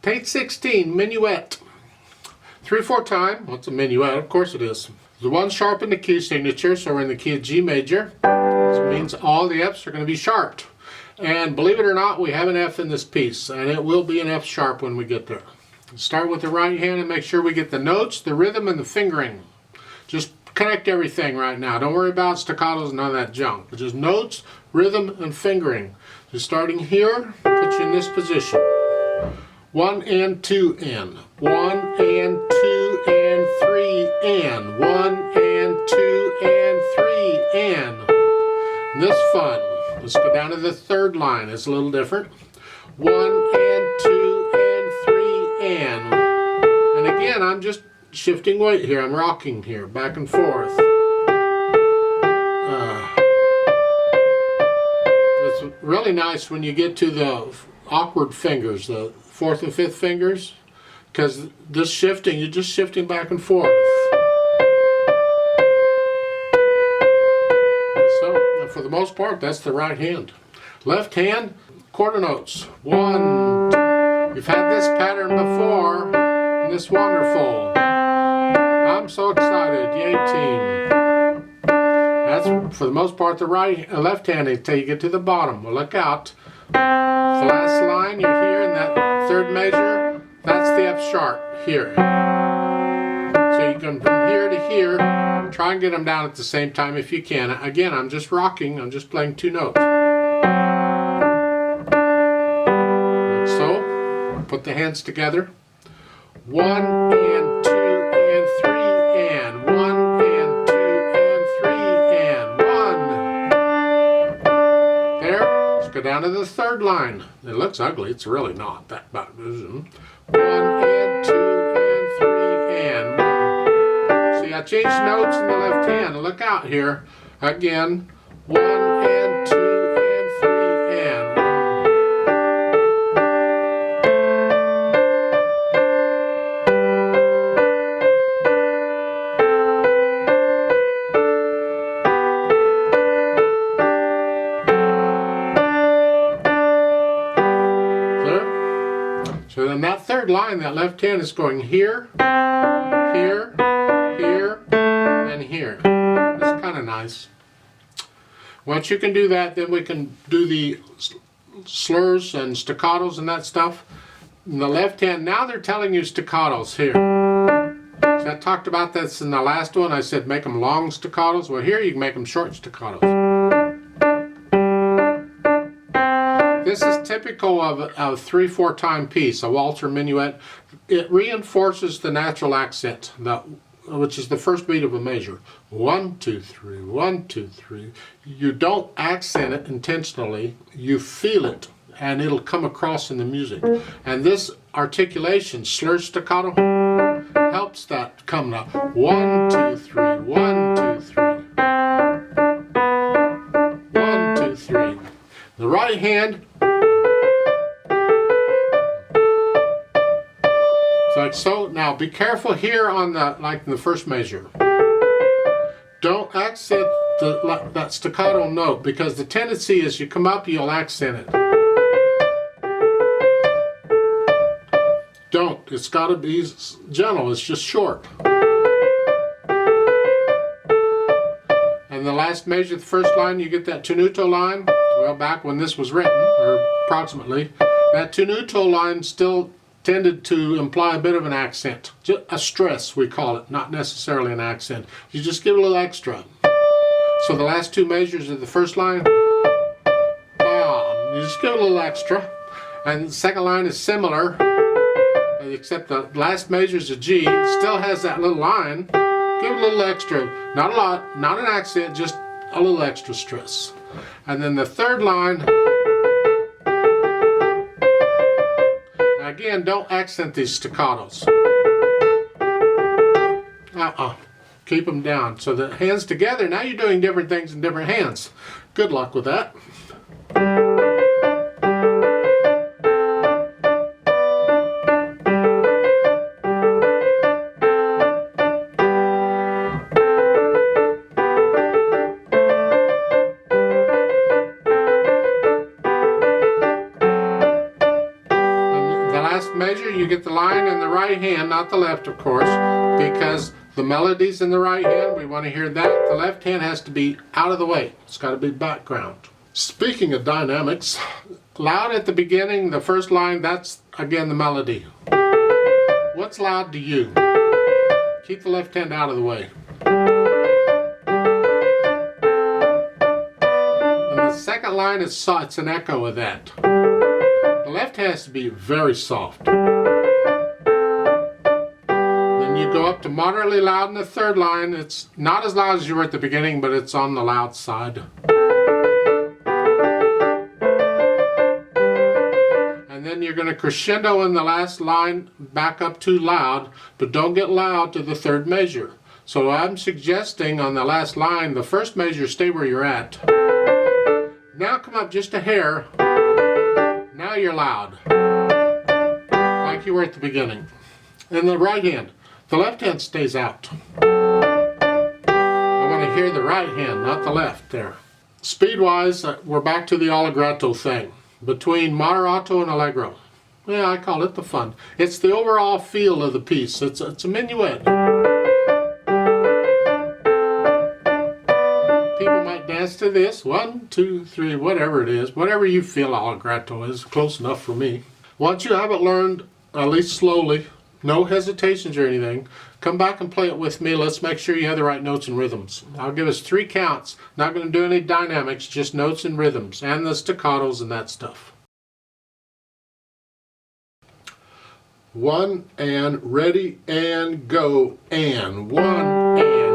Page 16, Minuet. 3/4 time. What's a minuet? Of course it is. The one sharp in the key signature, so we're in the key of G major. This means all the F's are going to be sharped. And believe it or not, we have an F in this piece, and it will be an F sharp when we get there. Start with the right hand and make sure we get the notes, the rhythm, and the fingering. Just connect everything right now. Don't worry about staccatos and none of that junk. Just notes, rhythm, and fingering. So starting here, put you in this position. 1 and 2 and 1 and 2 and 3 and 1 and 2 and 3 and. And this fun. Let's go down to the third line. It's a little different. 1 and 2 and 3 and. And again, I'm just shifting weight here. I'm rocking here, back and forth. It's really nice when you get to the awkward fingers, the 4th and 5th fingers, because this shifting, you're just shifting back and forth. So, for the most part, that's the right hand. Left hand, quarter notes. 1, 2. You've had this pattern before, and it's wonderful. I'm so excited. Yay, team. That's, for the most part, the left hand until you get to the bottom. Well, look out. The last line, you're here in that third measure. That's the F sharp here. So you can from here to here, try and get them down at the same time if you can. Again, I'm just rocking. I'm just playing 2 notes. Like so. Put the hands together. 1 and 2 and 3 and 1 and 2 and 3 and 1. There. Let's go down to the third line. It looks ugly. It's really not that bad. 1 and 2 and 3 and 1. See, I changed notes in the left hand. Look out here. Again. 1 and 2 and 3 and 1. So then that third line, that left hand is going here, here, here, and here. That's kind of nice. Once you can do that, then we can do the slurs and staccatos and that stuff. In the left hand, now they're telling you staccatos here. So I talked about this in the last one. I said make them long staccatos. Well, here you can make them short staccatos. This is typical of a 3/4 time piece, a waltz or minuet. It reinforces the natural accent, which is the first beat of a measure. 1, 2, 3, 1, 2, 3. You don't accent it intentionally, you feel it, and it'll come across in the music. And this articulation, slur staccato, helps that come up. 1, 2, 3, 1, 2, 3. 1, 2, 3. The right hand, like so. Now be careful here on like in the first measure. Don't accent that staccato note, because the tendency is you come up, you'll accent it. Don't. It's got to be gentle. It's just short. And the last measure, the first line, you get that tenuto line. Well, back when this was written, or approximately, that tenuto line still tended to imply a bit of an accent. Just a stress, we call it, not necessarily an accent. You just give a little extra. So the last 2 measures of the first line, bam, you just give a little extra. And the second line is similar, except the last measure is a G. It still has that little line. Give it a little extra. Not a lot, not an accent, just a little extra stress. And then the third line, again, don't accent these staccatos. Keep them down. So the hands together, now you're doing different things in different hands. Good luck with that. last measure, you get the line in the right hand, not the left, of course, because the melody's in the right hand. We want to hear that. The left hand has to be out of the way. It's got to be background. Speaking of dynamics, loud at the beginning, the first line, that's again the melody. What's loud to you? Keep the left hand out of the way. And the second line is soft. It's an echo of that. The left has to be very soft. Then you go up to moderately loud in the third line. It's not as loud as you were at the beginning, but it's on the loud side. And then you're going to crescendo in the last line, back up too loud, but don't get loud to the third measure. So I'm suggesting on the last line, the first measure, stay where you're at. Now come up just a hair. Now you're loud, like you were at the beginning. In the right hand, the left hand stays out. I want to hear the right hand, not the left there. Speed-wise, we're back to the allegretto thing, between moderato and allegro. Yeah, I call it the fun. It's the overall feel of the piece. It's a minuet. People might dance to this, 1, 2, 3, whatever it is, whatever you feel allegretto is, close enough for me. Once you have it learned, at least slowly, no hesitations or anything, come back and play it with me. Let's make sure you have the right notes and rhythms. I'll give us 3 counts, not going to do any dynamics, just notes and rhythms, and the staccatos and that stuff. 1 and ready and go, and 1 and